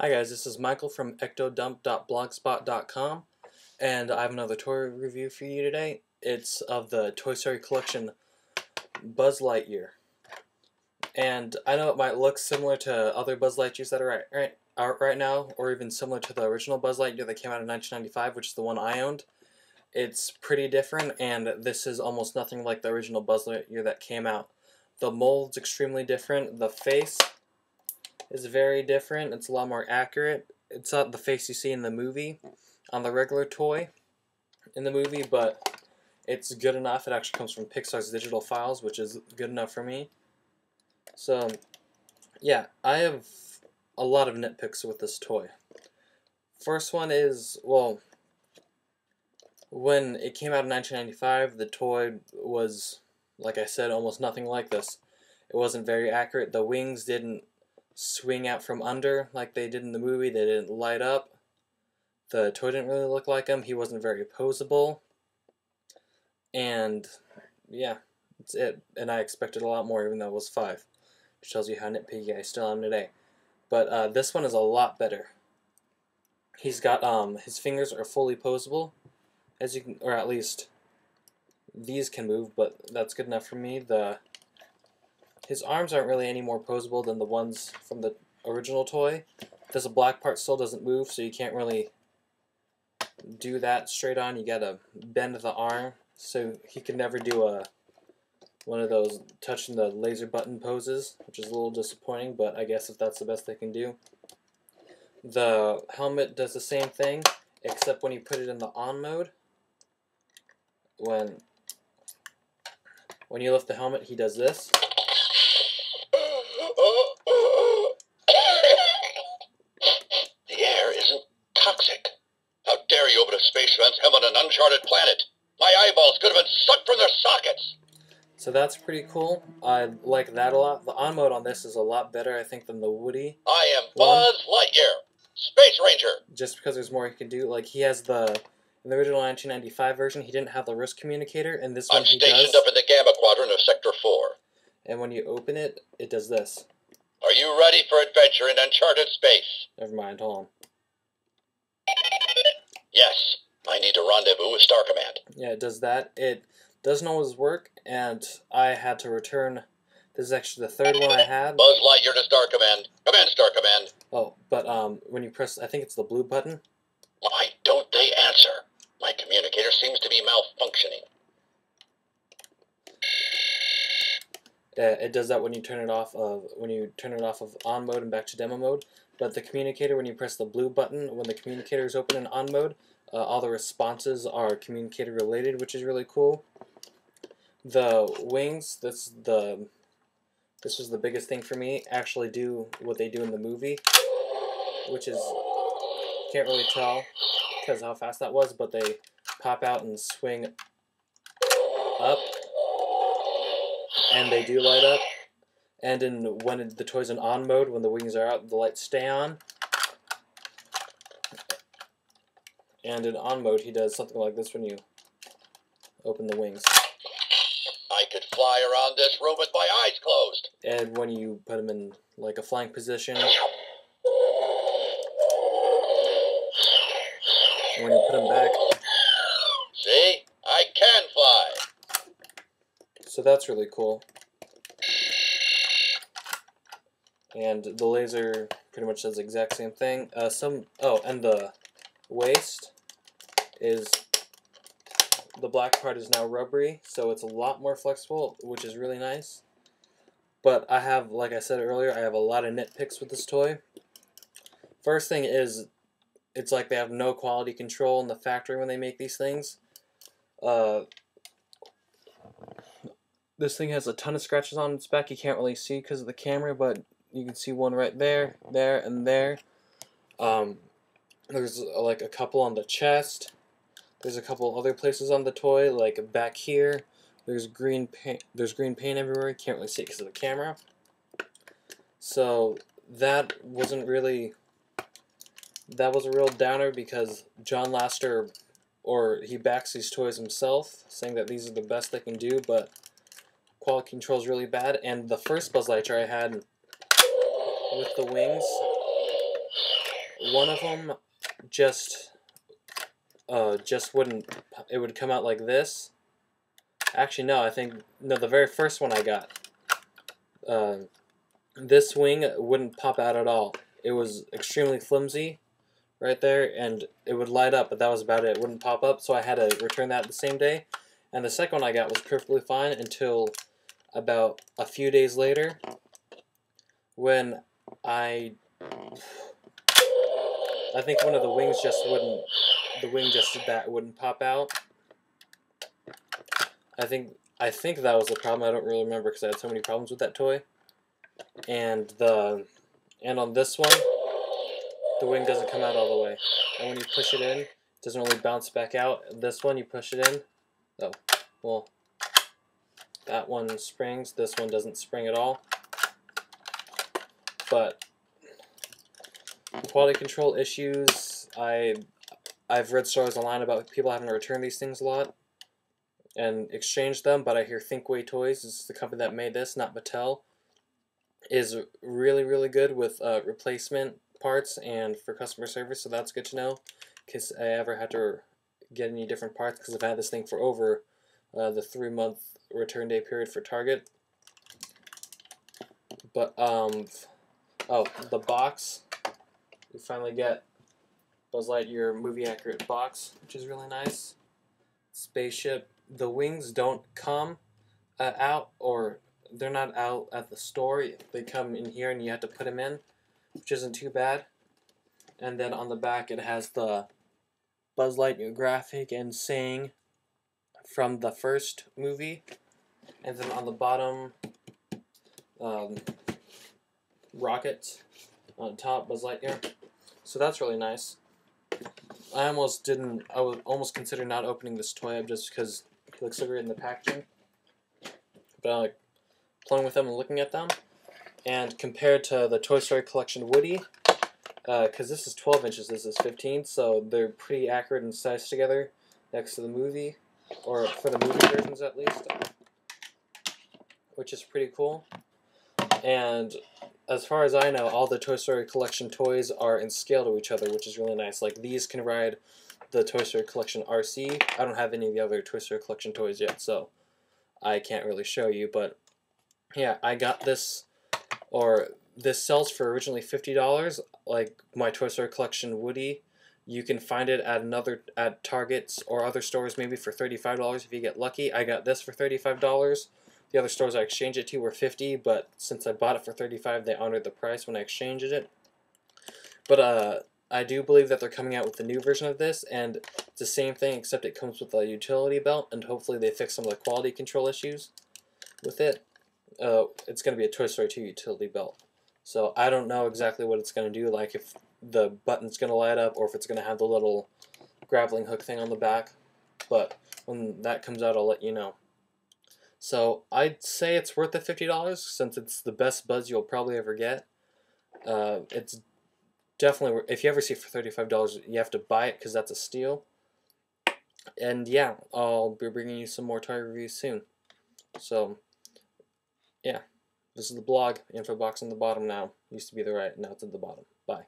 Hi guys, this is Michael from ectodump.blogspot.com, and I have another toy review for you today. It's of the Toy Story Collection Buzz Lightyear. And I know it might look similar to other Buzz Lightyears that are out right now, or even similar to the original Buzz Lightyear that came out in 1995, which is the one I owned. It's pretty different, and this is almost nothing like the original Buzz Lightyear that came out. The mold's extremely different, the face is very different. It's a lot more accurate. It's not the face you see in the movie on the regular toy in the movie, but it's good enough. It actually comes from Pixar's digital files, which is good enough for me. So, yeah, I have a lot of nitpicks with this toy. First one is, well, when it came out in 1995, the toy was, like I said, almost nothing like this. It wasn't very accurate. The wings didn't swing out from under like they did in the movie. They didn't light up. The toy didn't really look like him. He wasn't very posable. And yeah, that's it. And I expected a lot more, even though it was 5. Which tells you how nitpicky I still am today. But this one is a lot better. He's got his fingers are fully posable, as you can, or at least these can move, but that's good enough for me. His arms aren't really any more posable than the ones from the original toy. This black part still doesn't move, so you can't really do that straight on. You gotta bend the arm, so he can never do one of those touching the laser button poses, which is a little disappointing, but I guess if that's the best they can do. The helmet does the same thing, except when you put it in the on mode. When you lift the helmet, he does this. The air isn't toxic. How dare you open a space fence on an uncharted planet? My eyeballs could have been sucked from their sockets. So that's pretty cool. I like that a lot. The on mode on this is a lot better, I think, than the Woody. I am Buzz Lightyear, Space Ranger. Just because there's more he can do. Like, he has in the original 1995 version, he didn't have the wrist communicator, and this one he does. I'm stationed up in the Gamma Quadrant of Sector 4. And when you open it, it does this. Are you ready for adventure in uncharted space? Never mind, hold on. Yes, I need to rendezvous with Star Command. Yeah, it does that. It doesn't always work, and I had to return. This is actually the third one I had. Buzz Lightyear to Star Command. Command, Star Command. Oh, but when you press, I think it's the blue button. Why don't they answer? My communicator seems to be malfunctioning. It does that when you turn it off of on mode and back to demo mode. But the communicator, when you press the blue button, when the communicator is open in on mode, all the responses are communicator related, which is really cool. The wings, this was the biggest thing for me, actually do what they do in the movie, which is, can't really tell because how fast that was, but they pop out and swing up, and they do light up. And when the toy's in on mode, when the wings are out, the lights stay on. And in on mode, he does something like this when you open the wings. I could fly around this room with my eyes closed. And when you put him in like a flying position, and when you put him back, see, I can fly. So that's really cool. And the laser pretty much does the exact same thing. And the waist is, the black part is now rubbery, so it's a lot more flexible, which is really nice. But I have, like I said earlier, I have a lot of nitpicks with this toy. First thing is, it's like they have no quality control in the factory when they make these things. This thing has a ton of scratches on its back. You can't really see because of the camera, but you can see one right there, there, and there. There's like a couple on the chest. There's a couple other places on the toy, like back here. There's green paint. There's green paint everywhere. You can't really see it because of the camera. So that was a real downer because John Lasseter, he backs these toys himself, saying that these are the best they can do, but quality control is really bad. And the first Buzz Lightyear I had with the wings, one of them just wouldn't. It would come out like this. Actually, no. No. The very first one I got, this wing wouldn't pop out at all. It was extremely flimsy, right there, and it would light up, but that was about it. It wouldn't pop up, so I had to return that the same day. And the second one I got was perfectly fine until about a few days later, when I think one of the wings just wouldn't. The wing just did that. It wouldn't pop out. I think that was the problem. I don't really remember because I had so many problems with that toy. And on this one, the wing doesn't come out all the way. And when you push it in, it doesn't really bounce back out. This one, you push it in. Oh, well, that one springs. This one doesn't spring at all. But quality control issues, I've read stories online about people having to return these things a lot and exchange them, but I hear Thinkway Toys, this is the company that made this, not Mattel, is really, really good with replacement parts and for customer service, so that's good to know, in case I ever had to get any different parts, because I've had this thing for over the 3-month return day period for Target. But, oh, the box, we finally get Buzz Lightyear movie accurate box, which is really nice. Spaceship. The wings don't come out, or they're not out at the store. They come in here and you have to put them in, which isn't too bad. And then on the back it has the Buzz Lightyear graphic and saying from the first movie. And then on the bottom, rocket. On top, Buzz Lightyear. So that's really nice. I would almost consider not opening this toy up just because it looks so great in the packaging. But I like playing with them and looking at them. And compared to the Toy Story Collection Woody, because this is 12 inches, this is 15, so they're pretty accurate and sized together next to the movie, or for the movie versions at least, which is pretty cool. And as far as I know, all the Toy Story Collection toys are in scale to each other, which is really nice. Like, these can ride the Toy Story Collection RC. I don't have any of the other Toy Story Collection toys yet, so I can't really show you. But, yeah, I got this, or this sells for originally $50, like my Toy Story Collection Woody. You can find it at Targets or other stores maybe for $35 if you get lucky. I got this for $35. The other stores I exchanged it to were $50, but since I bought it for $35, they honored the price when I exchanged it. But I do believe that they're coming out with the new version of this, and it's the same thing except it comes with a utility belt, and hopefully they fix some of the quality control issues with it. It's going to be a Toy Story 2 utility belt. So I don't know exactly what it's going to do, like if the button's going to light up or if it's going to have the little grappling hook thing on the back. But when that comes out, I'll let you know. So I'd say it's worth the $50 since it's the best Buzz you'll probably ever get. It's definitely, if you ever see it for $35, you have to buy it because that's a steal. And yeah, I'll be bringing you some more toy reviews soon. So yeah, this is the blog. Info box on the bottom now. Used to be the right, now it's at the bottom. Bye.